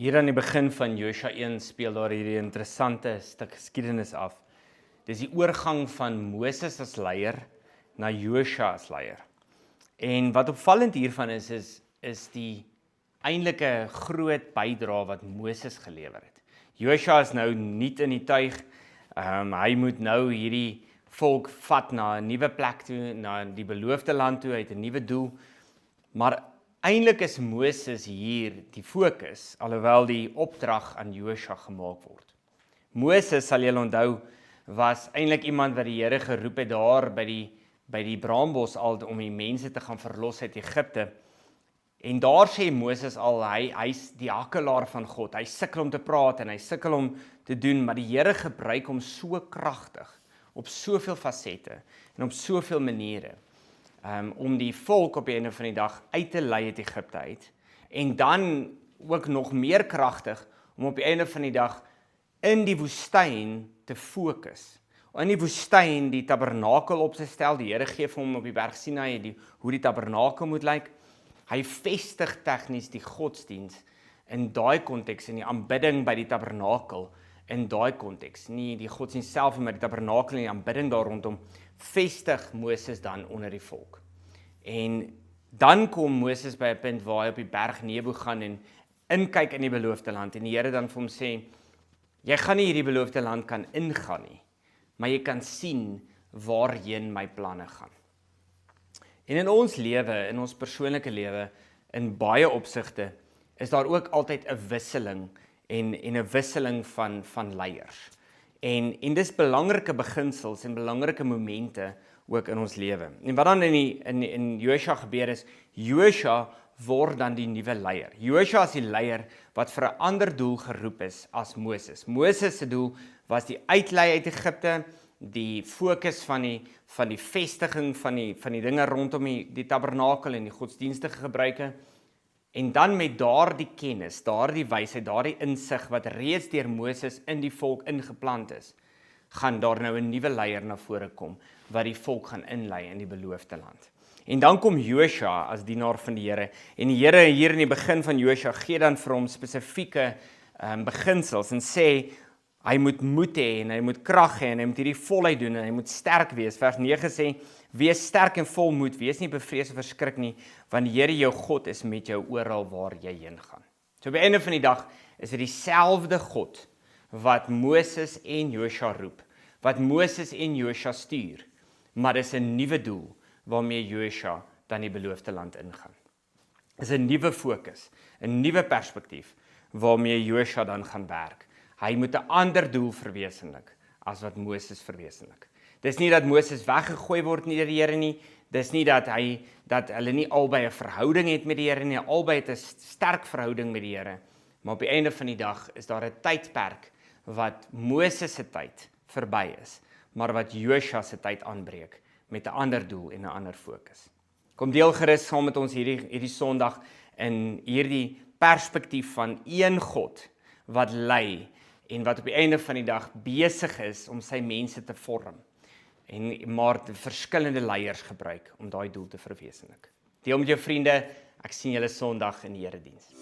Hier aan die begin van Josua 1 speel daar hierdie interessante stuk geskiedenis af. Dis die oorgang van Moses as leier na Josua as leier. En wat opvallend hiervan is die eintlike groot bydrae wat Moses gelewer het. Josua is nou nuut in die tuig. Hy moet nou hierdie volk vat na 'n nuwe plek toe, na die beloofde land toe, hy het 'n nuwe doel. Maar eintlik is Moses hier die fokus, alhoewel die opdrag aan Josua gemaak word. Moses, sal julle onthou, was eintlik iemand wat die Here geroep het daar by die braambos al om die mense te gaan verlos uit Egipte. En daar sê Moses al, hy's die hakkelaar van God. Hy sukkel om te praat en hy sukkel om te doen, maar die Here gebruik hom so kragtig op soveel fasette en op soveel maniere. Om die volk op die einde van die dag uit te lei uit Egipte uit. En dan ook nog meer kragtig om op die einde van die dag in die woestyn te fokus. In die woestyn die tabernakel op te stel. Die Here gee vir hom op die berg Sinai hoe die tabernakel moet lyk. Hy vestig tegnies die godsdiens in daai konteks, in die aanbidding by die tabernakel, in daai konteks. Nie die godsdiens self, maar die tabernakel en die aanbidding daar rondom, vestig Moses dan onder die volk. En dan kom Moses by 'n punt waar hy op die berg Nebo gaan en inkyk in die beloofde land. En die Here dan vir hom sê, jy gaan nie hierdie beloofde land kan ingaan nie, maar jy kan sien waarheen my planne gaan. En in ons lewe, in ons persoonlike lewe, in baie opsigte, is daar ook altyd 'n wisseling en 'n wisseling van leiers. En dis belangrike beginsels en belangrike momente ook in ons lewe. En wat dan in Josua gebeur is, Josua word dan die nuwe leier. Josua is die leier wat vir 'n ander doel geroep is as Moses. Moses se doel was die uitlei uit Egipte, die fokus van die vestiging van die dinge rondom die tabernakel en die godsdienstige gebruike. En dan met daardie kennis, daardie wysheid, daardie insig wat reeds deur Moses in die volk ingeplant is, gaan daar nou 'n nuwe leier na vore kom wat die volk gaan inlei in die beloofde land. En dan kom Josua as dienaar van die Here. En die Here hier in die begin van Josua gee dan vir hom spesifieke beginsels en sê hy moet moed hê en hy moet krag hê en hy moet hierdie volheid doen en hy moet sterk wees. Vers 9 sê, wees sterk en vol moed, wees nie bevrees of verskrik nie, want die Here jou God is met jou oral waar jy heen gaan. So op die einde van die dag is dit dieselfde God wat Moses en Josua roep, wat Moses en Josua stuur, maar dis 'n nuwe doel waarmee Josua dan die beloofde land ingaan. Dis 'n nuwe fokus, 'n nuwe perspektief waarmee Josua dan gaan werk. Hy moet 'n ander doel verwesenlik as wat Moses verwesenlik. Dis nie dat Moses weggegooi word deur die Here nie, dis nie dat hulle nie albei 'n verhouding het met die Here nie, albei het 'n sterk verhouding met die Here, maar op die einde van die dag is daar 'n tydperk wat Moses se tyd verby is, maar wat Josua se tyd aanbreek met 'n ander doel en 'n ander fokus. Kom deel gerus saam met ons hierdie Sondag in hierdie perspektief van een God wat lei en wat op die einde van die dag besig is om sy mense te vorm en maar verskillende leiers gebruik om daai doel te verwesenlik. Deel met jou vriende, ek sien julle Sondag in die erediens.